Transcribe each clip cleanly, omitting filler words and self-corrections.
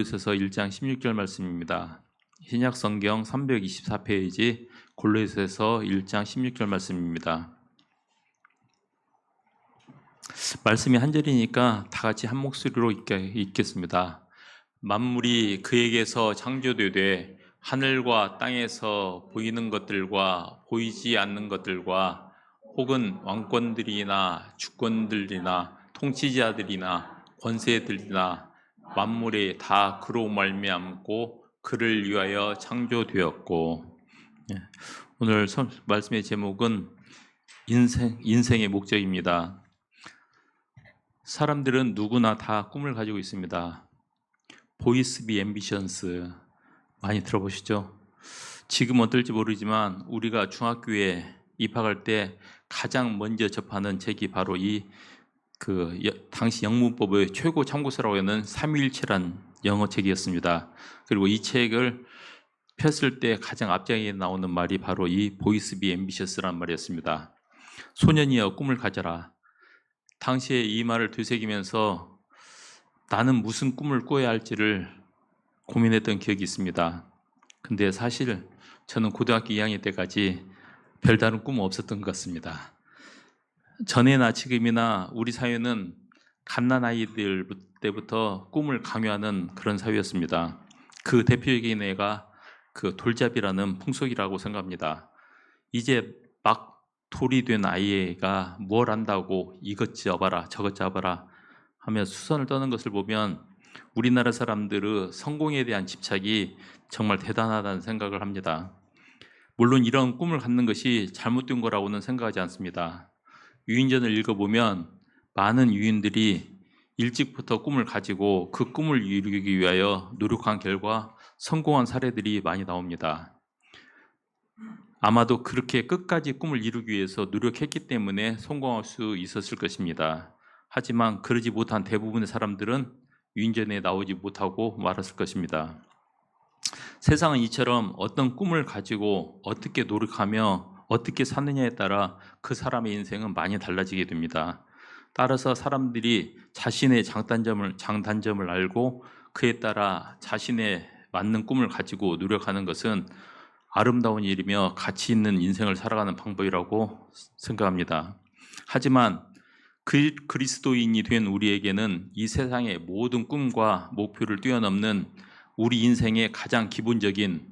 골로새서 1장 16절 말씀입니다. 신약 성경 324페이지 골로새서 1장 16절 말씀입니다. 말씀이 한 절이니까 다 같이 한 목소리로 읽겠습니다. 만물이 그에게서 창조되되 하늘과 땅에서 보이는 것들과 보이지 않는 것들과 혹은 왕권들이나 주권들이나 통치자들이나 권세들이나 만물이 다 그로 말미암고 그를 위하여 창조되었고. 오늘 말씀의 제목은 인생의 목적입니다. 사람들은 누구나 다 꿈을 가지고 있습니다. 보이스 비 앰비션스 많이 들어보시죠? 지금 어떨지 모르지만 우리가 중학교에 입학할 때 가장 먼저 접하는 책이 바로 당시 영문법의 최고 참고서라고 하는 삼위일체란 영어 책이었습니다. 그리고 이 책을 폈을 때 가장 앞장에 나오는 말이 바로 이 보이스 비 앰비셔스란 말이었습니다. 소년이여 꿈을 가져라. 당시에 이 말을 되새기면서 나는 무슨 꿈을 꿔야 할지를 고민했던 기억이 있습니다. 근데 사실 저는 고등학교 2학년 때까지 별다른 꿈은 없었던 것 같습니다. 전에나 지금이나 우리 사회는 갓난 아이들 때부터 꿈을 강요하는 그런 사회였습니다. 그 대표적인 예가 그 돌잡이라는 풍속이라고 생각합니다. 이제 막 돌이 된 아이가 뭘 안다고 이것 잡아라 저것 잡아라 하며 수선을 떠는 것을 보면 우리나라 사람들의 성공에 대한 집착이 정말 대단하다는 생각을 합니다. 물론 이런 꿈을 갖는 것이 잘못된 거라고는 생각하지 않습니다. 유인전을 읽어보면 많은 유인들이 일찍부터 꿈을 가지고 그 꿈을 이루기 위하여 노력한 결과 성공한 사례들이 많이 나옵니다. 아마도 그렇게 끝까지 꿈을 이루기 위해서 노력했기 때문에 성공할 수 있었을 것입니다. 하지만 그러지 못한 대부분의 사람들은 유인전에 나오지 못하고 말았을 것입니다. 세상은 이처럼 어떤 꿈을 가지고 어떻게 노력하며 어떻게 사느냐에 따라 그 사람의 인생은 많이 달라지게 됩니다. 따라서 사람들이 자신의 장단점을 알고 그에 따라 자신의 맞는 꿈을 가지고 노력하는 것은 아름다운 일이며 가치 있는 인생을 살아가는 방법이라고 생각합니다. 하지만 그리스도인이 된 우리에게는 이 세상의 모든 꿈과 목표를 뛰어넘는 우리 인생의 가장 기본적인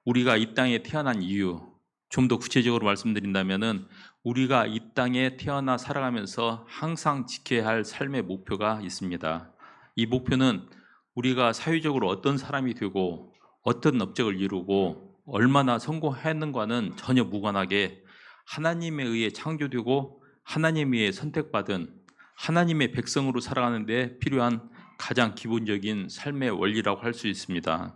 우리가 이 땅에 태어난 이유, 좀 더 구체적으로 말씀드린다면은 우리가 이 땅에 태어나 살아가면서 항상 지켜야 할 삶의 목표가 있습니다. 이 목표는 우리가 사회적으로 어떤 사람이 되고 어떤 업적을 이루고 얼마나 성공했는가는 전혀 무관하게 하나님에 의해 창조되고 하나님에 의해 선택받은 하나님의 백성으로 살아가는 데 필요한 가장 기본적인 삶의 원리라고 할 수 있습니다.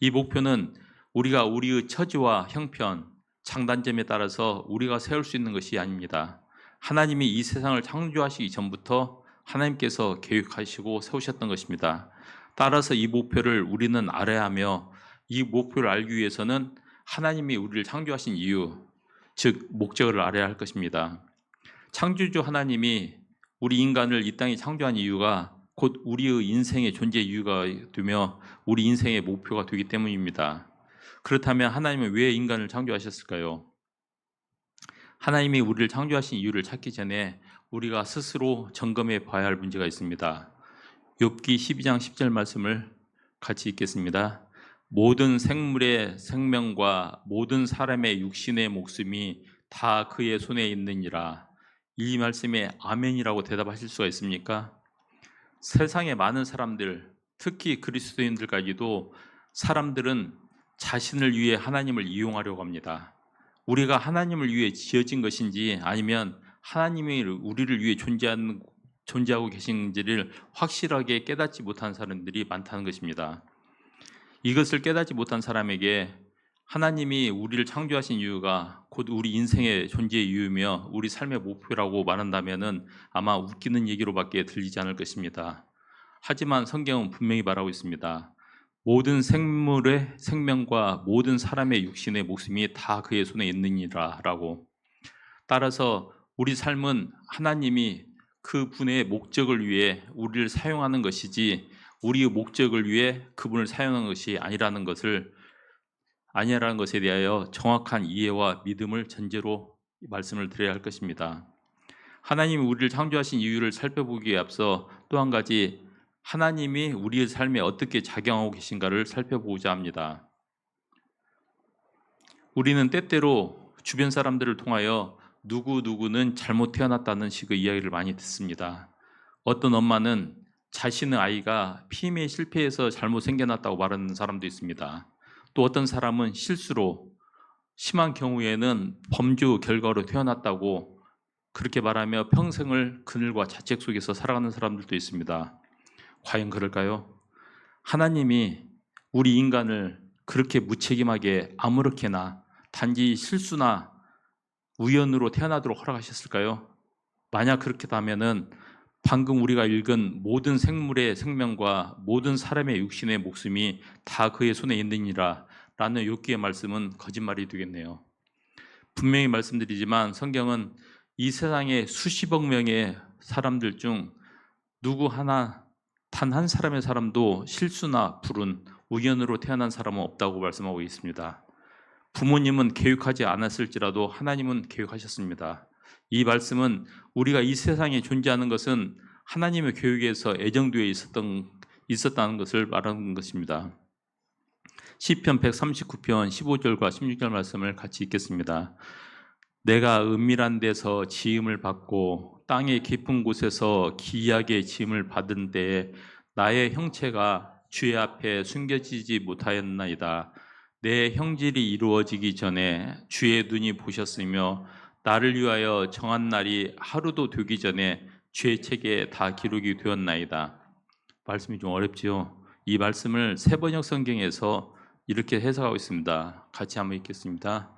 이 목표는 우리가 우리의 처지와 형편, 장단점에 따라서 우리가 세울 수 있는 것이 아닙니다. 하나님이 이 세상을 창조하시기 전부터 하나님께서 계획하시고 세우셨던 것입니다. 따라서 이 목표를 우리는 알아야 하며 이 목표를 알기 위해서는 하나님이 우리를 창조하신 이유, 즉 목적을 알아야 할 것입니다. 창조주 하나님이 우리 인간을 이 땅에 창조한 이유가 곧 우리의 인생의 존재 이유가 되며 우리 인생의 목표가 되기 때문입니다. 그렇다면 하나님은 왜 인간을 창조하셨을까요? 하나님이 우리를 창조하신 이유를 찾기 전에 우리가 스스로 점검해 봐야 할 문제가 있습니다. 욥기 12장 10절 말씀을 같이 읽겠습니다. 모든 생물의 생명과 모든 사람의 육신의 목숨이 다 그의 손에 있느니라. 이 말씀에 아멘이라고 대답하실 수가 있습니까? 세상의 많은 사람들, 특히 그리스도인들까지도 사람들은 자신을 위해 하나님을 이용하려고 합니다. 우리가 하나님을 위해 지어진 것인지 아니면 하나님이 우리를 위해 존재하고 계신지를 확실하게 깨닫지 못한 사람들이 많다는 것입니다. 이것을 깨닫지 못한 사람에게 하나님이 우리를 창조하신 이유가 곧 우리 인생의 존재의 이유며 우리 삶의 목표라고 말한다면 아마 웃기는 얘기로밖에 들리지 않을 것입니다. 하지만 성경은 분명히 말하고 있습니다. 모든 생물의 생명과 모든 사람의 육신의 목숨이 다 그의 손에 있느니라 라고. 따라서 우리 삶은 하나님이 그 분의 목적을 위해 우리를 사용하는 것이지 우리의 목적을 위해 그분을 사용한 것이 아니라는 것에 대하여 정확한 이해와 믿음을 전제로 말씀을 드려야 할 것입니다. 하나님이 우리를 창조하신 이유를 살펴보기에 앞서 또 한 가지 하나님이 우리의 삶에 어떻게 작용하고 계신가를 살펴보고자 합니다. 우리는 때때로 주변 사람들을 통하여 누구누구는 잘못 태어났다는 식의 이야기를 많이 듣습니다. 어떤 엄마는 자신의 아이가 피임에 실패해서 잘못 생겨났다고 말하는 사람도 있습니다. 또 어떤 사람은 실수로 심한 경우에는 범죄 결과로 태어났다고 그렇게 말하며 평생을 그늘과 자책 속에서 살아가는 사람들도 있습니다. 과연 그럴까요? 하나님이 우리 인간을 그렇게 무책임하게 아무렇게나 단지 실수나 우연으로 태어나도록 허락하셨을까요? 만약 그렇다면은 방금 우리가 읽은 모든 생물의 생명과 모든 사람의 육신의 목숨이 다 그의 손에 있느니라 라는 욥기의 말씀은 거짓말이 되겠네요. 분명히 말씀드리지만 성경은 이 세상의 수십억 명의 사람들 중 누구 하나 단 한 사람의 사람도 실수나 불운, 우연으로 태어난 사람은 없다고 말씀하고 있습니다. 부모님은 계획하지 않았을지라도 하나님은 계획하셨습니다. 이 말씀은 우리가 이 세상에 존재하는 것은 하나님의 계획에서 애정되어 있었다는 것을 말하는 것입니다. 시편 139편 15절과 16절 말씀을 같이 읽겠습니다. 내가 은밀한 데서 지음을 받고 땅의 깊은 곳에서 기이하게 지음을 받은 때에 나의 형체가 주의 앞에 숨겨지지 못하였나이다. 내 형질이 이루어지기 전에 주의 눈이 보셨으며 나를 위하여 정한 날이 하루도 되기 전에 주의 책에 다 기록이 되었나이다. 말씀이 좀 어렵지요? 이 말씀을 세번역 성경에서 이렇게 해석하고 있습니다. 같이 한번 읽겠습니다.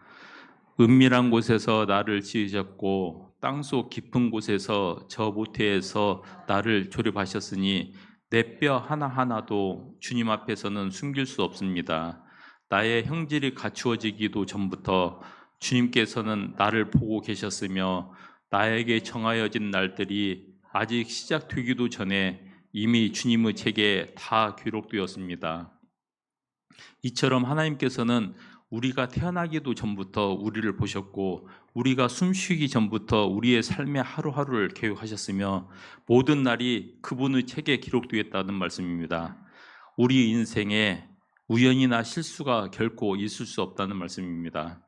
은밀한 곳에서 나를 지으셨고 땅속 깊은 곳에서 저 모태에서 나를 조립하셨으니 내 뼈 하나하나도 주님 앞에서는 숨길 수 없습니다. 나의 형질이 갖추어지기도 전부터 주님께서는 나를 보고 계셨으며 나에게 정하여진 날들이 아직 시작되기도 전에 이미 주님의 책에 다 기록되었습니다. 이처럼 하나님께서는 우리가 태어나기도 전부터 우리를 보셨고 우리가 숨쉬기 전부터 우리의 삶의 하루하루를 계획하셨으며 모든 날이 그분의 책에 기록되었다는 말씀입니다. 우리 인생에 우연이나 실수가 결코 있을 수 없다는 말씀입니다.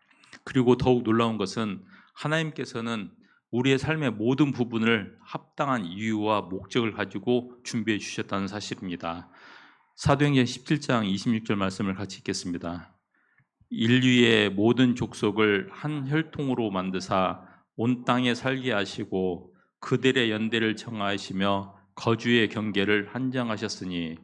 그리고 더욱 놀라운 것은 하나님께서는 우리의 삶의 모든 부분을 합당한 이유와 목적을 가지고 준비해 주셨다는 사실입니다. 사도행전 17장 26절 말씀을 같이 읽겠습니다. 인류의 모든 족속을 한 혈통으로 만드사 온 땅에 살게 하시고 그들의 연대를 정하시며 거주의 경계를 한정하셨으니,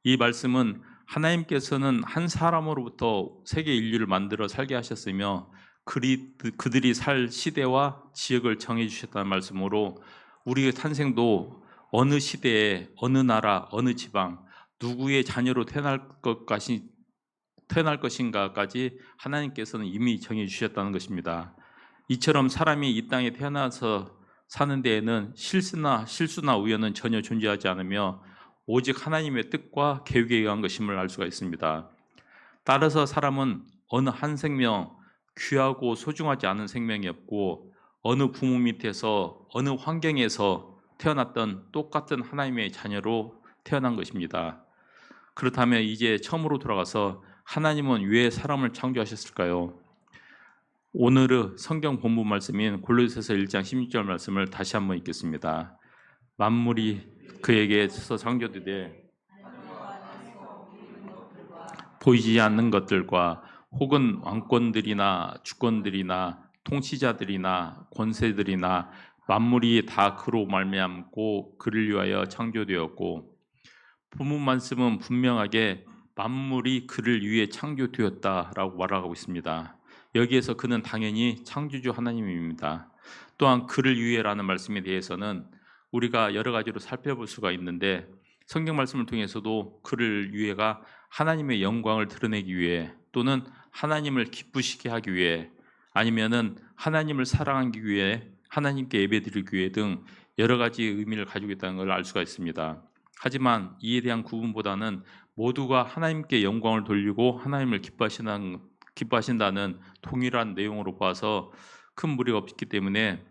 이 말씀은 하나님께서는 한 사람으로부터 세계 인류를 만들어 살게 하셨으며 그들이 살 시대와 지역을 정해 주셨다는 말씀으로 우리의 탄생도 어느 시대에 어느 나라 어느 지방 누구의 자녀로 태어날 것인가까지 하나님께서는 이미 정해 주셨다는 것입니다. 이처럼 사람이 이 땅에 태어나서 사는 데에는 실수나 우연은 전혀 존재하지 않으며 오직 하나님의 뜻과 계획에 의한 것임을 알 수가 있습니다. 따라서 사람은 어느 한 생명, 귀하고 소중하지 않은 생명이 없고 어느 부모 밑에서 어느 환경에서 태어났던 똑같은 하나님의 자녀로 태어난 것입니다. 그렇다면 이제 처음으로 돌아가서 하나님은 왜 사람을 창조하셨을까요? 오늘의 성경 본문 말씀인 골로새서 1장 16절 말씀을 다시 한번 읽겠습니다. 만물이 그에게서 창조되되 보이지 않는 것들과 혹은 왕권들이나 주권들이나 통치자들이나 권세들이나 만물이 다 그로 말미암고 그를 위하여 창조되었고, 본문 말씀은 분명하게 만물이 그를 위해 창조되었다라고 말하고 있습니다. 여기에서 그는 당연히 창조주 하나님입니다. 또한 그를 위해라는 말씀에 대해서는 우리가 여러 가지로 살펴볼 수가 있는데, 성경 말씀을 통해서도 그를 위해가 하나님의 영광을 드러내기 위해, 또는 하나님을 기쁘시게 하기 위해, 아니면은 하나님을 사랑하기 위해, 하나님께 예배드리기 위해 등 여러 가지 의미를 가지고 있다는 걸 알 수가 있습니다. 하지만 이에 대한 구분보다는 모두가 하나님께 영광을 돌리고 하나님을 기뻐하신다는 동일한 내용으로 봐서 큰 무리가 없기 때문에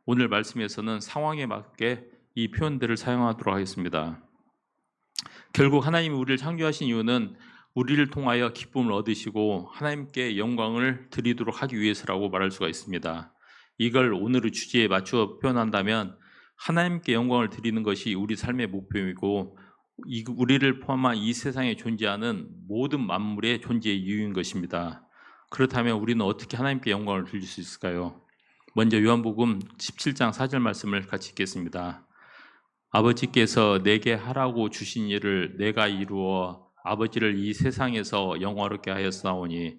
오늘 말씀에서는 상황에 맞게 이 표현들을 사용하도록 하겠습니다. 결국 하나님이 우리를 창조하신 이유는 우리를 통하여 기쁨을 얻으시고 하나님께 영광을 드리도록 하기 위해서라고 말할 수가 있습니다. 이걸 오늘의 주제에 맞추어 표현한다면 하나님께 영광을 드리는 것이 우리 삶의 목표이고 우리를 포함한 이 세상에 존재하는 모든 만물의 존재의 이유인 것입니다. 그렇다면 우리는 어떻게 하나님께 영광을 드릴 수 있을까요? 먼저 요한복음 17장 4절 말씀을 같이 읽겠습니다. 아버지께서 내게 하라고 주신 일을 내가 이루어 아버지를 이 세상에서 영화롭게 하였사오니,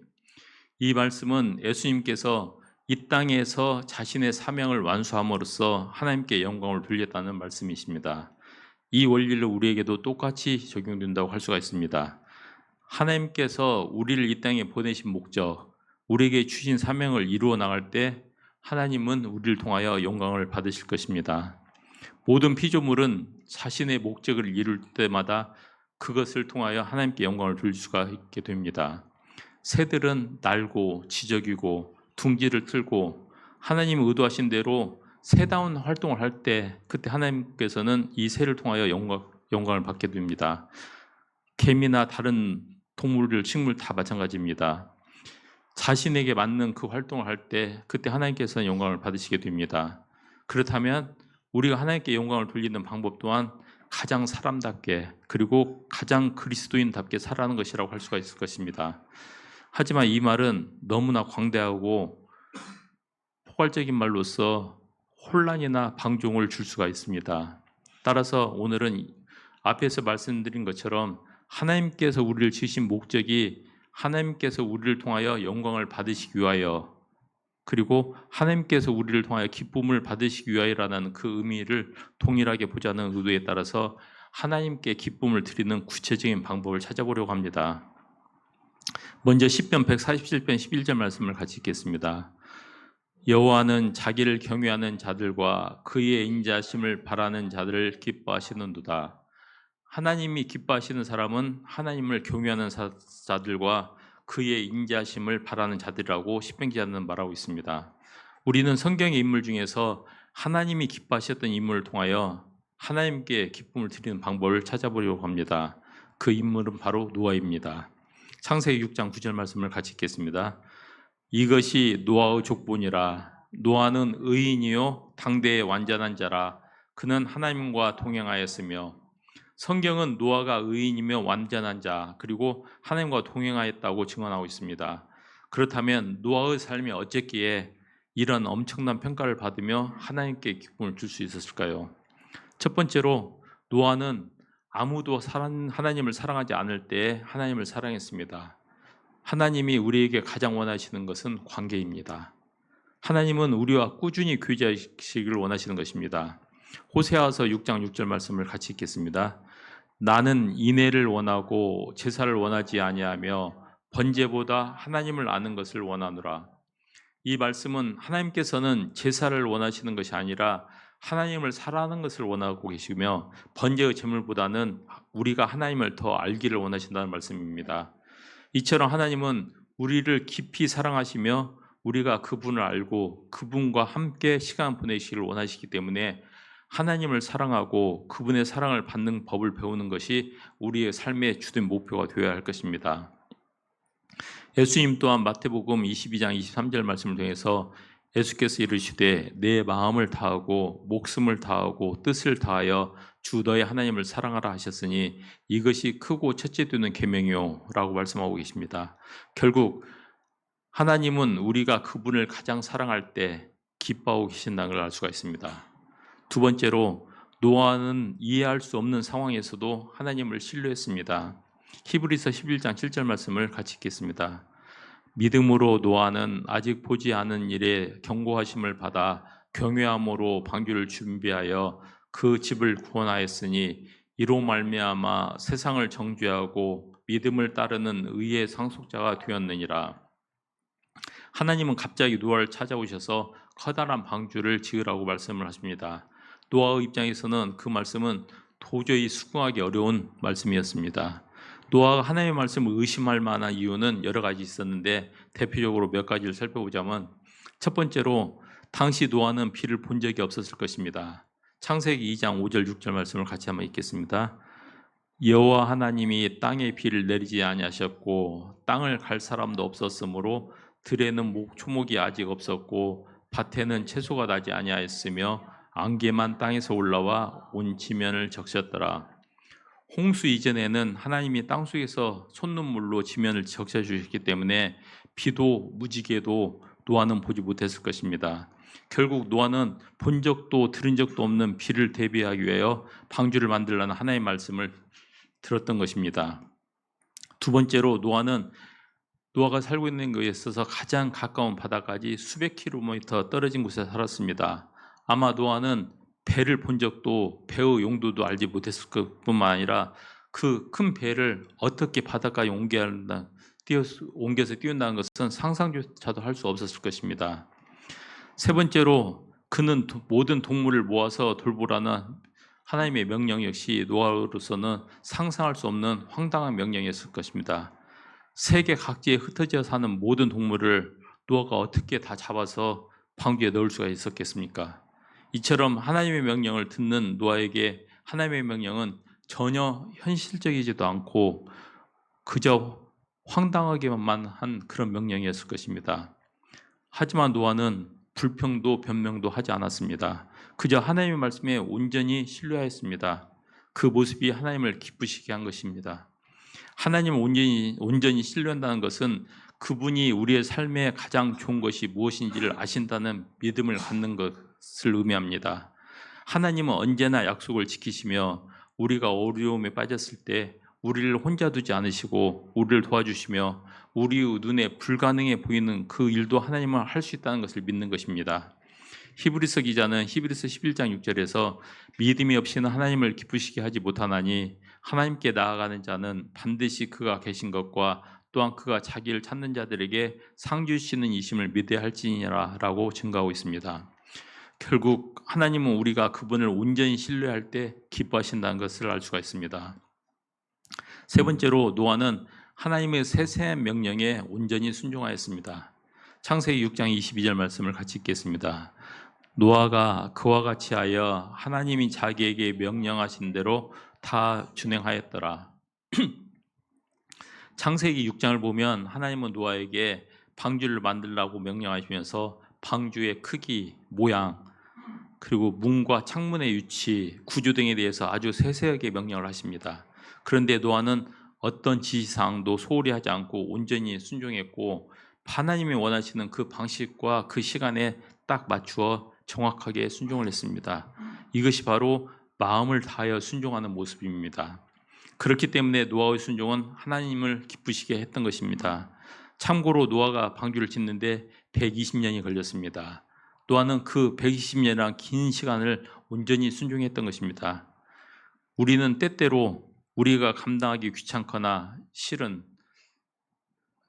이 말씀은 예수님께서 이 땅에서 자신의 사명을 완수함으로써 하나님께 영광을 돌렸다는 말씀이십니다. 이 원리를 우리에게도 똑같이 적용된다고 할 수가 있습니다. 하나님께서 우리를 이 땅에 보내신 목적, 우리에게 주신 사명을 이루어 나갈 때 하나님은 우리를 통하여 영광을 받으실 것입니다. 모든 피조물은 자신의 목적을 이룰 때마다 그것을 통하여 하나님께 영광을 돌릴 수가 있게 됩니다. 새들은 날고 지저귀고 둥지를 틀고 하나님이 의도하신 대로 새다운 활동을 할 때 그때 하나님께서는 이 새를 통하여 영광을 받게 됩니다. 개미나 다른 동물들, 식물 다 마찬가지입니다. 자신에게 맞는 그 활동을 할 때 그때 하나님께서는 영광을 받으시게 됩니다. 그렇다면 우리가 하나님께 영광을 돌리는 방법 또한 가장 사람답게 그리고 가장 그리스도인답게 살아가는 것이라고 할 수가 있을 것입니다. 하지만 이 말은 너무나 광대하고 포괄적인 말로서 혼란이나 방종을 줄 수가 있습니다. 따라서 오늘은 앞에서 말씀드린 것처럼 하나님께서 우리를 지으신 목적이 하나님께서 우리를 통하여 영광을 받으시기 위하여 그리고 하나님께서 우리를 통하여 기쁨을 받으시기 위하여라는 그 의미를 동일하게 보자는 의도에 따라서 하나님께 기쁨을 드리는 구체적인 방법을 찾아보려고 합니다. 먼저 시편 147편 11절 말씀을 같이 읽겠습니다. 여호와는 자기를 경외하는 자들과 그의 인자심을 바라는 자들을 기뻐하시는도다. 하나님이 기뻐하시는 사람은 하나님을 경외하는 자들과 그의 인자심을 바라는 자들이라고 시편 기자는 말하고 있습니다. 우리는 성경의 인물 중에서 하나님이 기뻐하셨던 인물을 통하여 하나님께 기쁨을 드리는 방법을 찾아보려고 합니다. 그 인물은 바로 노아입니다. 창세기 6장 9절 말씀을 같이 읽겠습니다. 이것이 노아의 족본이라. 노아는 의인이요 당대의 완전한 자라. 그는 하나님과 동행하였으며. 성경은 노아가 의인이며 완전한 자 그리고 하나님과 동행하였다고 증언하고 있습니다. 그렇다면 노아의 삶이 어쨌기에 이런 엄청난 평가를 받으며 하나님께 기쁨을 줄 수 있었을까요? 첫 번째로 노아는 아무도 하나님을 사랑하지 않을 때에 하나님을 사랑했습니다. 하나님이 우리에게 가장 원하시는 것은 관계입니다. 하나님은 우리와 꾸준히 교제하시기를 원하시는 것입니다. 호세아서 6장 6절 말씀을 같이 읽겠습니다. 나는 인애를 원하고 제사를 원하지 아니하며 번제보다 하나님을 아는 것을 원하노라. 이 말씀은 하나님께서는 제사를 원하시는 것이 아니라 하나님을 사랑하는 것을 원하고 계시며 번제의 제물보다는 우리가 하나님을 더 알기를 원하신다는 말씀입니다. 이처럼 하나님은 우리를 깊이 사랑하시며 우리가 그분을 알고 그분과 함께 시간 보내시기를 원하시기 때문에 하나님을 사랑하고 그분의 사랑을 받는 법을 배우는 것이 우리의 삶의 주된 목표가 되어야 할 것입니다. 예수님 또한 마태복음 22장 23절 말씀을 통해서 예수께서 이르시되 내 마음을 다하고 목숨을 다하고 뜻을 다하여 주 너의 하나님을 사랑하라 하셨으니 이것이 크고 첫째 되는 계명이요 라고 말씀하고 계십니다. 결국 하나님은 우리가 그분을 가장 사랑할 때 기뻐하고 계신다는 걸 알 수가 있습니다. 두 번째로 노아는 이해할 수 없는 상황에서도 하나님을 신뢰했습니다. 히브리서 11장 7절 말씀을 같이 읽겠습니다. 믿음으로 노아는 아직 보지 않은 일에 경고하심을 받아 경외함으로 방주를 준비하여 그 집을 구원하였으니 이로 말미암아 세상을 정죄하고 믿음을 따르는 의의 상속자가 되었느니라. 하나님은 갑자기 노아를 찾아오셔서 커다란 방주를 지으라고 말씀을 하십니다. 노아의 입장에서는 그 말씀은 도저히 수긍하기 어려운 말씀이었습니다. 노아가 하나님의 말씀을 의심할 만한 이유는 여러 가지 있었는데 대표적으로 몇 가지를 살펴보자면, 첫 번째로 당시 노아는 비를 본 적이 없었을 것입니다. 창세기 2장 5절 6절 말씀을 같이 한번 읽겠습니다. 여호와 하나님이 땅에 비를 내리지 아니하셨고 땅을 갈 사람도 없었으므로 들에는 초목이 아직 없었고 밭에는 채소가 나지 아니하였으며 안개만 땅에서 올라와 온 지면을 적셨더라. 홍수 이전에는 하나님이 땅속에서 솟는물로 지면을 적셔주셨기 때문에 비도 무지개도 노아는 보지 못했을 것입니다. 결국 노아는 본 적도 들은 적도 없는 비를 대비하기 위하여 방주를 만들라는 하나님의 말씀을 들었던 것입니다. 두 번째로 노아가 살고 있는 것에 있어서 가장 가까운 바다까지 수백 킬로미터 떨어진 곳에 살았습니다. 아마 노아는 배를 본 적도 배의 용도도 알지 못했을 것뿐만 아니라 그 큰 배를 어떻게 바다까지 옮겨서 띄운다는 것은 상상조차도 할 수 없었을 것입니다. 세 번째로 그는 모든 동물을 모아서 돌보라는 하나님의 명령 역시 노아로서는 상상할 수 없는 황당한 명령이었을 것입니다. 세계 각지에 흩어져 사는 모든 동물을 노아가 어떻게 다 잡아서 방주에 넣을 수가 있었겠습니까? 이처럼 하나님의 명령을 듣는 노아에게 하나님의 명령은 전혀 현실적이지도 않고 그저 황당하게만 한 그런 명령이었을 것입니다. 하지만 노아는 불평도 변명도 하지 않았습니다. 그저 하나님의 말씀에 온전히 신뢰하였습니다. 그 모습이 하나님을 기쁘시게 한 것입니다. 하나님을 온전히 신뢰한다는 것은 그분이 우리의 삶에 가장 좋은 것이 무엇인지를 아신다는 믿음을 갖는 것을 의미합니다. 하나님은 언제나 약속을 지키시며 우리가 어려움에 빠졌을 때 우리를 혼자 두지 않으시고 우리를 도와주시며 우리의 눈에 불가능해 보이는 그 일도 하나님은 할 수 있다는 것을 믿는 것입니다. 히브리서 기자는 히브리서 11장 6절에서 믿음이 없이는 하나님을 기쁘시게 하지 못하나니 하나님께 나아가는 자는 반드시 그가 계신 것과 또한 그가 자기를 찾는 자들에게 상 주시는 이심을 믿어야 할지니라 라고 증거하고 있습니다. 결국 하나님은 우리가 그분을 온전히 신뢰할 때 기뻐하신다는 것을 알 수가 있습니다. 세 번째로 노아는 하나님의 세세한 명령에 온전히 순종하였습니다. 창세기 6장 22절 말씀을 같이 읽겠습니다. 노아가 그와 같이 하여 하나님이 자기에게 명령하신 대로 다 준행하였더라. 창세기 6장을 보면 하나님은 노아에게 방주를 만들라고 명령하시면서 방주의 크기, 모양, 그리고 문과 창문의 위치, 구조 등에 대해서 아주 세세하게 명령을 하십니다. 그런데 노아는 어떤 지시사항도 소홀히 하지 않고 온전히 순종했고 하나님이 원하시는 그 방식과 그 시간에 딱 맞추어 정확하게 순종을 했습니다. 이것이 바로 마음을 다하여 순종하는 모습입니다. 그렇기 때문에 노아의 순종은 하나님을 기쁘시게 했던 것입니다. 참고로 노아가 방주를 짓는데 120년이 걸렸습니다. 노아는 그 120년이란 긴 시간을 온전히 순종했던 것입니다. 우리는 때때로 우리가 감당하기 귀찮거나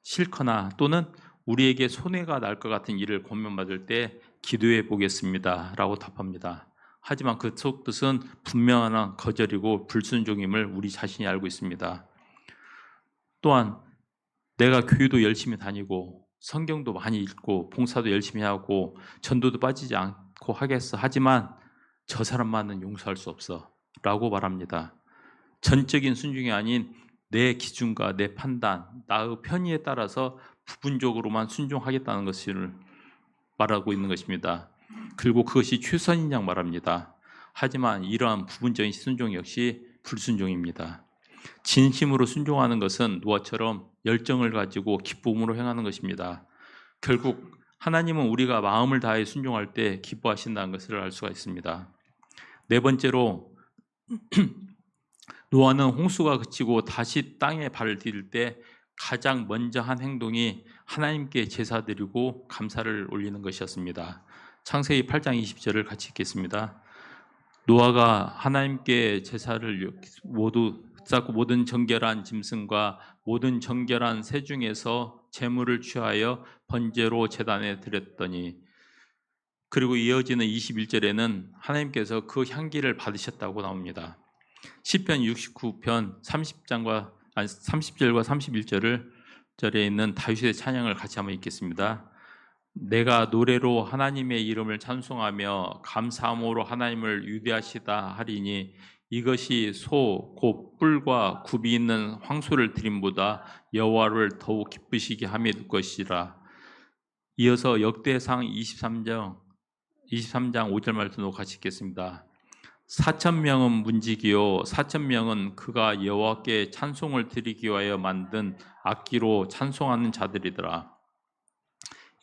싫거나 또는 우리에게 손해가 날 것 같은 일을 고면받을 때 기도해 보겠습니다 라고 답합니다. 하지만 그 속뜻은 분명한 거절이고 불순종임을 우리 자신이 알고 있습니다. 또한 내가 교회도 열심히 다니고 성경도 많이 읽고 봉사도 열심히 하고 전도도 빠지지 않고 하겠어. 하지만 저 사람만은 용서할 수 없어 라고 말합니다. 전적인 순종이 아닌 내 기준과 내 판단, 나의 편의에 따라서 부분적으로만 순종하겠다는 것을 말하고 있는 것입니다. 그리고 그것이 최선인 양 말합니다. 하지만 이러한 부분적인 순종 역시 불순종입니다. 진심으로 순종하는 것은 노아처럼 열정을 가지고 기쁨으로 행하는 것입니다. 결국 하나님은 우리가 마음을 다해 순종할 때 기뻐하신다는 것을 알 수가 있습니다. 네 번째로 노아는 홍수가 그치고 다시 땅에 발을 디딜 때 가장 먼저 한 행동이 하나님께 제사 드리고 감사를 올리는 것이었습니다. 창세기 8장 20절을 같이 읽겠습니다. 노아가 하나님께 제사를 모두 쌓고 모든 정결한 짐승과 모든 정결한 새 중에서 제물을 취하여 번제로 제단에 드렸더니, 그리고 이어지는 21절에는 하나님께서 그 향기를 받으셨다고 나옵니다. 시편 69편 30절과 31절에 있는 다윗의 찬양을 같이 한번 읽겠습니다. 내가 노래로 하나님의 이름을 찬송하며 감사함으로 하나님을 위대하시다 하리니 이것이 소 곧 뿔과 굽이 있는 황소를 드림보다 여호와를 더욱 기쁘시게 함이 될 것이라. 이어서 역대상 23장 5절 말씀도 같이 읽겠습니다. 4,000명은 문지기요 4,000명은 그가 여호와께 찬송을 드리기 위하여 만든 악기로 찬송하는 자들이더라.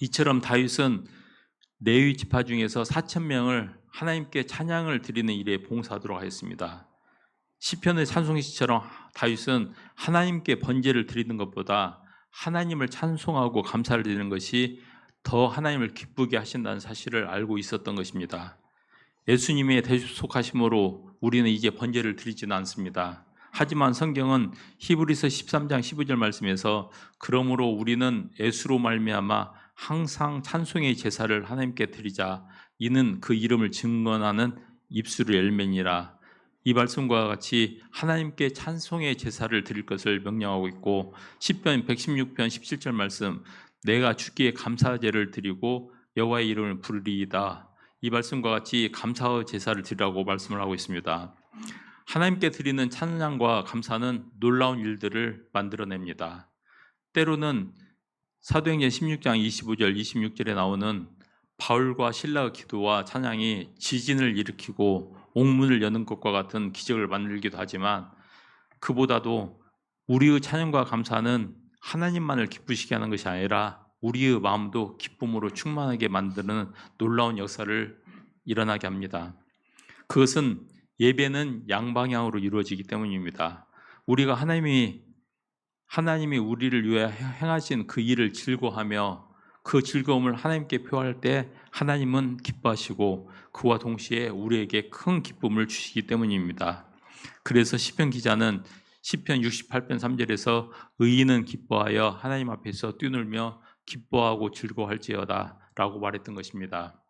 이처럼 다윗은 레위 지파 중에서 4,000명을 하나님께 찬양을 드리는 일에 봉사하도록 하였습니다. 시편의 찬송시처럼 다윗은 하나님께 번제를 드리는 것보다 하나님을 찬송하고 감사를 드리는 것이 더 하나님을 기쁘게 하신다는 사실을 알고 있었던 것입니다. 예수님의 대속하심으로 우리는 이제 번제를 드리지는 않습니다. 하지만 성경은 히브리서 13장 15절 말씀에서 그러므로 우리는 예수로 말미암아 항상 찬송의 제사를 하나님께 드리자 이는 그 이름을 증언하는 입술을 열매니라. 이 말씀과 같이 하나님께 찬송의 제사를 드릴 것을 명령하고 있고 시편 116편 17절 말씀 내가 주께 감사제를 드리고 여호와의 이름을 부르리이다. 이 말씀과 같이 감사의 제사를 드리라고 말씀을 하고 있습니다. 하나님께 드리는 찬양과 감사는 놀라운 일들을 만들어냅니다. 때로는 사도행전 16장 25절 26절에 나오는 바울과 실라의 기도와 찬양이 지진을 일으키고 옥문을 여는 것과 같은 기적을 만들기도 하지만 그보다도 우리의 찬양과 감사는 하나님만을 기쁘시게 하는 것이 아니라 우리의 마음도 기쁨으로 충만하게 만드는 놀라운 역사를 일어나게 합니다. 그것은 예배는 양방향으로 이루어지기 때문입니다. 우리가 하나님이 우리를 위해 행하신 그 일을 즐거워하며 그 즐거움을 하나님께 표할 때 하나님은 기뻐하시고 그와 동시에 우리에게 큰 기쁨을 주시기 때문입니다. 그래서 시편 기자는 시편 68편 3절에서 의인은 기뻐하여 하나님 앞에서 뛰놀며 기뻐하고 즐거워할지어다 라고 말했던 것입니다.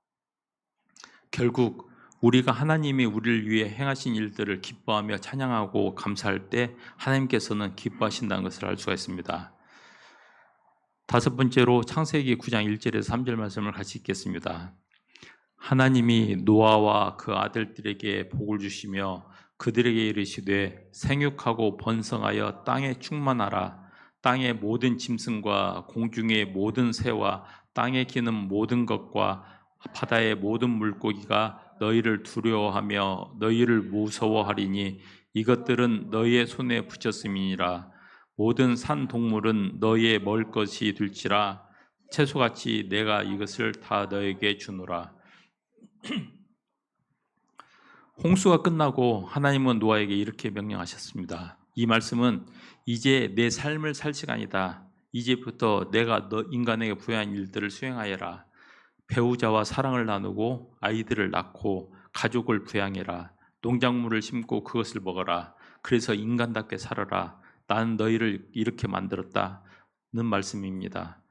결국 우리가 하나님이 우리를 위해 행하신 일들을 기뻐하며 찬양하고 감사할 때 하나님께서는 기뻐하신다는 것을 알 수가 있습니다. 다섯 번째로 창세기 9장 1절에서 3절 말씀을 같이 읽겠습니다. 하나님이 노아와 그 아들들에게 복을 주시며 그들에게 이르시되 생육하고 번성하여 땅에 충만하라. 땅의 모든 짐승과 공중의 모든 새와 땅에 기는 모든 것과 바다의 모든 물고기가 너희를 두려워하며 너희를 무서워하리니 이것들은 너희의 손에 붙였음이니라. 모든 산 동물은 너희의 먹을 것이 될지라. 채소같이 내가 이것을 다 너에게 주노라. 홍수가 끝나고 하나님은 노아에게 이렇게 명령하셨습니다. 이 말씀은 이제 내 삶을 살 시간이다. 이제부터 내가 너 인간에게 부여한 일들을 수행하여라. 배우자와 사랑을 나누고 아이들을 낳고 가족을 부양해라. 농작물을 심고 그것을 먹어라. 그래서 인간답게 살아라. 나는 너희를 이렇게 만들었다는 말씀입니다.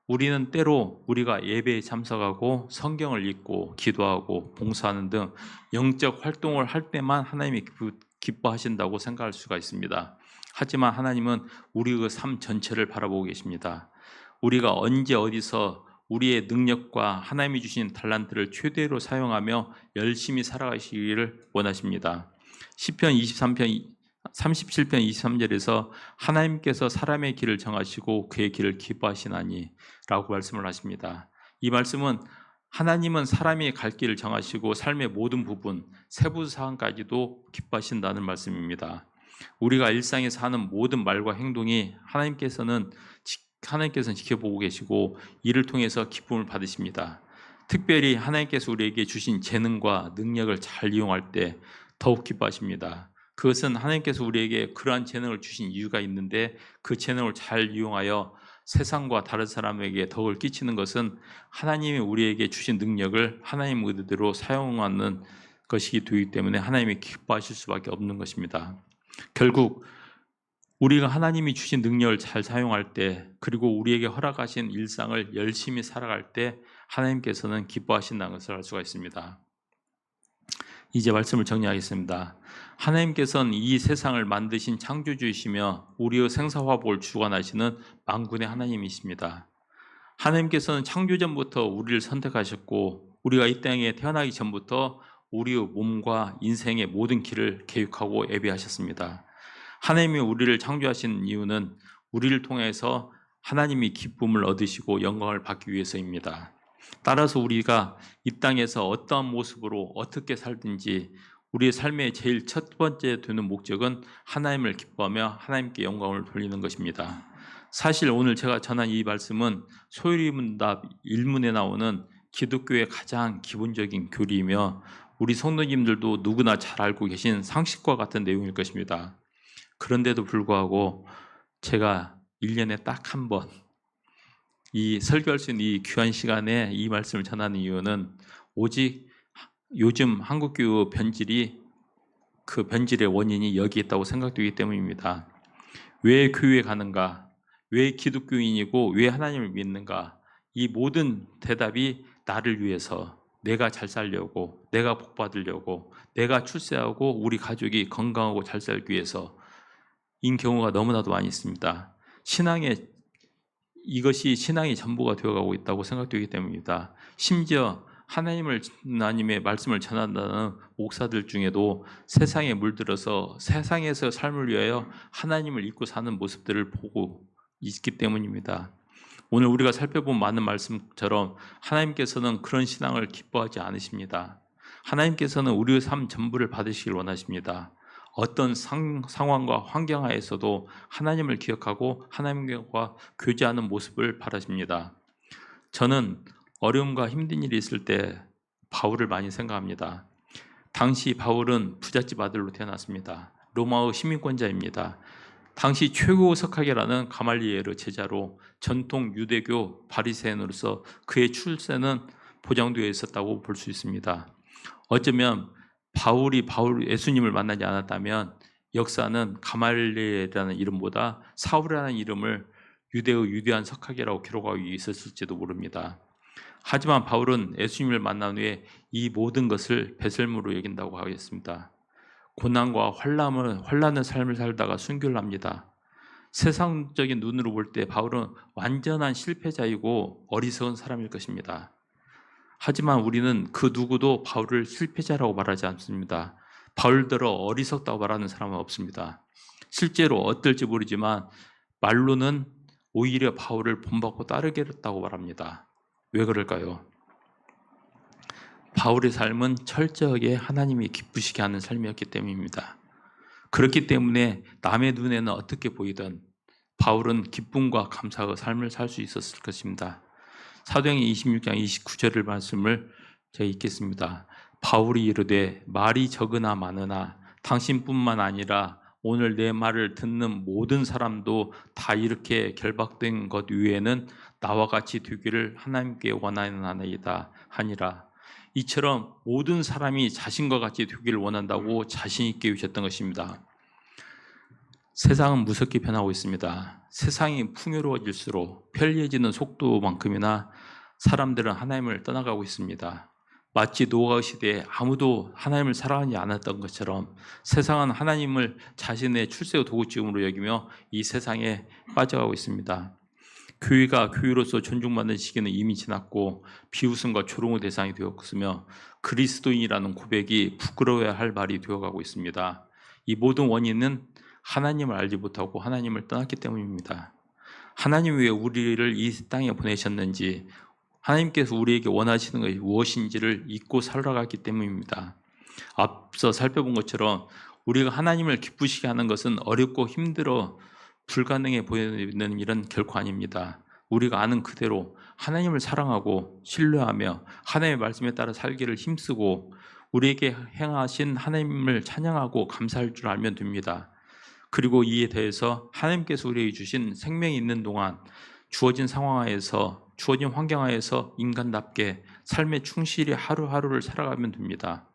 우리는 때로 우리가 예배에 참석하고 성경을 읽고 기도하고 봉사하는 등 영적 활동을 할 때만 하나님이 기뻐하신다고 생각할 수가 있습니다. 하지만 하나님은 우리의 삶 전체를 바라보고 계십니다. 우리가 언제 어디서 우리의 능력과 하나님이 주신 달란트를 최대로 사용하며 열심히 살아가시기를 원하십니다. 시편 37편 23절에서 하나님께서 사람의 길을 정하시고 그의 길을 기뻐하시나니 라고 말씀을 하십니다. 이 말씀은 하나님은 사람이 갈 길을 정하시고 삶의 모든 부분, 세부 사항까지도 기뻐하신다는 말씀입니다. 우리가 일상에서 하는 모든 말과 행동이 하나님께서는 지켜보고 계시고 이를 통해서 기쁨을 받으십니다. 특별히 하나님께서 우리에게 주신 재능과 능력을 잘 이용할 때 더욱 기뻐하십니다. 그것은 하나님께서 우리에게 그러한 재능을 주신 이유가 있는데 그 재능을 잘 이용하여 세상과 다른 사람에게 덕을 끼치는 것은 하나님이 우리에게 주신 능력을 하나님 의도대로 사용하는 것이기 되기 때문에 하나님이 기뻐하실 수밖에 없는 것입니다. 결국 우리가 하나님이 주신 능력을 잘 사용할 때 그리고 우리에게 허락하신 일상을 열심히 살아갈 때 하나님께서는 기뻐하신다는 것을 알 수가 있습니다. 이제 말씀을 정리하겠습니다. 하나님께서는 이 세상을 만드신 창조주이시며 우리의 생사화복을 주관하시는 만군의 하나님이십니다. 하나님께서는 창조전부터 우리를 선택하셨고 우리가 이 땅에 태어나기 전부터 우리의 몸과 인생의 모든 길을 계획하고 예비하셨습니다. 하나님이 우리를 창조하신 이유는 우리를 통해서 하나님이 기쁨을 얻으시고 영광을 받기 위해서입니다. 따라서 우리가 이 땅에서 어떠한 모습으로 어떻게 살든지 우리의 삶의 제일 첫 번째 되는 목적은 하나님을 기뻐하며 하나님께 영광을 돌리는 것입니다. 사실 오늘 제가 전한 이 말씀은 소요리문답 1문에 나오는 기독교의 가장 기본적인 교리이며 우리 성도님들도 누구나 잘 알고 계신 상식과 같은 내용일 것입니다. 그런데도 불구하고 제가 1년에 딱 한 번 이 설교할 수 있는 이 귀한 시간에 이 말씀을 전하는 이유는 오직 요즘 한국교회 변질이 그 변질의 원인이 여기 있다고 생각되기 때문입니다. 왜 교회에 가는가? 왜 기독교인이고 왜 하나님을 믿는가? 이 모든 대답이 나를 위해서, 내가 잘 살려고, 내가 복 받으려고, 내가 출세하고 우리 가족이 건강하고 잘 살기 위해서 인 경우가 너무나도 많이 있습니다. 이것이 신앙의 전부가 되어가고 있다고 생각되기 때문입니다. 심지어 하나님의 말씀을 전한다는 목사들 중에도 세상에 물들어서 세상에서 삶을 위하여 하나님을 잊고 사는 모습들을 보고 있기 때문입니다. 오늘 우리가 살펴본 많은 말씀처럼 하나님께서는 그런 신앙을 기뻐하지 않으십니다. 하나님께서는 우리의 삶 전부를 받으시길 원하십니다. 어떤 상황과 환경 하에서도 하나님을 기억하고 하나님과 교제하는 모습을 바라십니다. 저는 어려움과 힘든 일이 있을 때 바울을 많이 생각합니다. 당시 바울은 부잣집 아들로 태어났습니다. 로마의 시민권자입니다. 당시 최고 석학이라는 가말리엘의 제자로 전통 유대교 바리새인으로서 그의 출세는 보장되어 있었다고 볼 수 있습니다. 어쩌면 바울이 예수님을 만나지 않았다면 역사는 가말리엘이라는 이름보다 사울이라는 이름을 유대의 위대한 석학이라고 기록하고 있었을지도 모릅니다. 하지만 바울은 예수님을 만난 후에 이 모든 것을 배설물로 여긴다고 하겠습니다. 고난과 환난의 삶을 살다가 순교를 합니다. 세상적인 눈으로 볼 때 바울은 완전한 실패자이고 어리석은 사람일 것입니다. 하지만 우리는 그 누구도 바울을 실패자라고 말하지 않습니다. 바울대로 어리석다고 말하는 사람은 없습니다. 실제로 어떨지 모르지만 말로는 오히려 바울을 본받고 따르겠다고 말합니다. 왜 그럴까요? 바울의 삶은 철저하게 하나님이 기쁘시게 하는 삶이었기 때문입니다. 그렇기 때문에 남의 눈에는 어떻게 보이든 바울은 기쁨과 감사의 삶을 살 수 있었을 것입니다. 사도행전 26장 29절의 말씀을 제가 읽겠습니다. 바울이 이르되 말이 적으나 많으나 당신뿐만 아니라 오늘 내 말을 듣는 모든 사람도 다 이렇게 결박된 것 위에는 나와 같이 되기를 하나님께 원하나이다 하니라. 이처럼 모든 사람이 자신과 같이 되기를 원한다고 자신 있게 여기셨던 것입니다. 세상은 무섭게 변하고 있습니다. 세상이 풍요로워질수록 편리해지는 속도만큼이나 사람들은 하나님을 떠나가고 있습니다. 마치 노아 시대에 아무도 하나님을 사랑하지 않았던 것처럼 세상은 하나님을 자신의 출세의 도구지음으로 여기며 이 세상에 빠져가고 있습니다. 교회가 교회로서 존중받는 시기는 이미 지났고 비웃음과 조롱의 대상이 되었으며 그리스도인이라는 고백이 부끄러워야 할 말이 되어가고 있습니다. 이 모든 원인은 하나님을 알지 못하고 하나님을 떠났기 때문입니다. 하나님 왜 우리를 이 땅에 보내셨는지, 하나님께서 우리에게 원하시는 것이 무엇인지를 잊고 살아갔기 때문입니다. 앞서 살펴본 것처럼 우리가 하나님을 기쁘시게 하는 것은 어렵고 힘들어 불가능해 보이는 일은 결코 아닙니다. 우리가 아는 그대로 하나님을 사랑하고 신뢰하며 하나님의 말씀에 따라 살기를 힘쓰고 우리에게 행하신 하나님을 찬양하고 감사할 줄 알면 됩니다. 그리고 이에 대해서 하나님께서 우리에게 주신 생명이 있는 동안 주어진 상황하에서, 주어진 환경하에서 인간답게 삶에 충실히 하루하루를 살아가면 됩니다.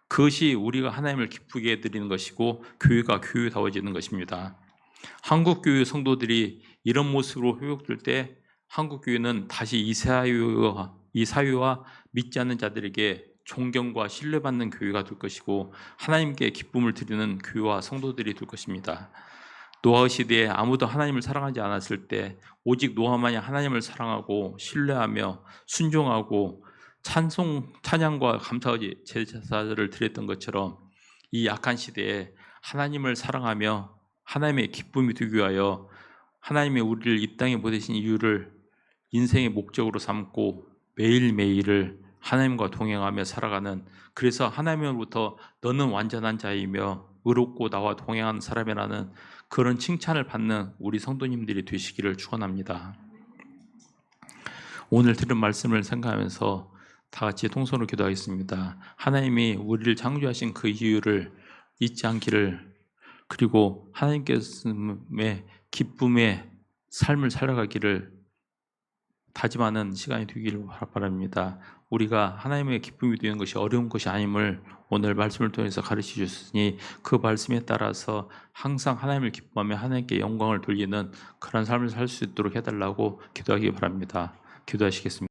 그것이 우리가 하나님을 기쁘게 해드리는 것이고 교회가 교회다워지는 것입니다. 한국교회 성도들이 이런 모습으로 회복될 때 한국교회는 다시 이 사회와 믿지 않는 자들에게 존경과 신뢰받는 교회가 될 것이고 하나님께 기쁨을 드리는 교회와 성도들이 될 것입니다. 노아 시대에 아무도 하나님을 사랑하지 않았을 때 오직 노아만이 하나님을 사랑하고 신뢰하며 순종하고 찬양과 감사의 제사를 드렸던 것처럼 이 약한 시대에 하나님을 사랑하며 하나님의 기쁨이 되기 위하여 하나님의 우리를 이 땅에 보내신 이유를 인생의 목적으로 삼고 매일매일을 하나님과 동행하며 살아가는, 그래서 하나님으로부터 너는 완전한 자이며 의롭고 나와 동행하는 사람이라는 그런 칭찬을 받는 우리 성도님들이 되시기를 축원합니다. 오늘 들은 말씀을 생각하면서 다 같이 통성으로 기도하겠습니다. 하나님이 우리를 창조하신 그 이유를 잊지 않기를, 그리고 하나님께서의 기쁨의 삶을 살아가기를 다짐하는 시간이 되기를 바랍니다. 우리가 하나님의 기쁨이 되는 것이 어려운 것이 아님을 오늘 말씀을 통해서 가르쳐 주셨으니 그 말씀에 따라서 항상 하나님을 기뻐하며 하나님께 영광을 돌리는 그런 삶을 살 수 있도록 해달라고 기도하기 바랍니다. 기도하시겠습니다.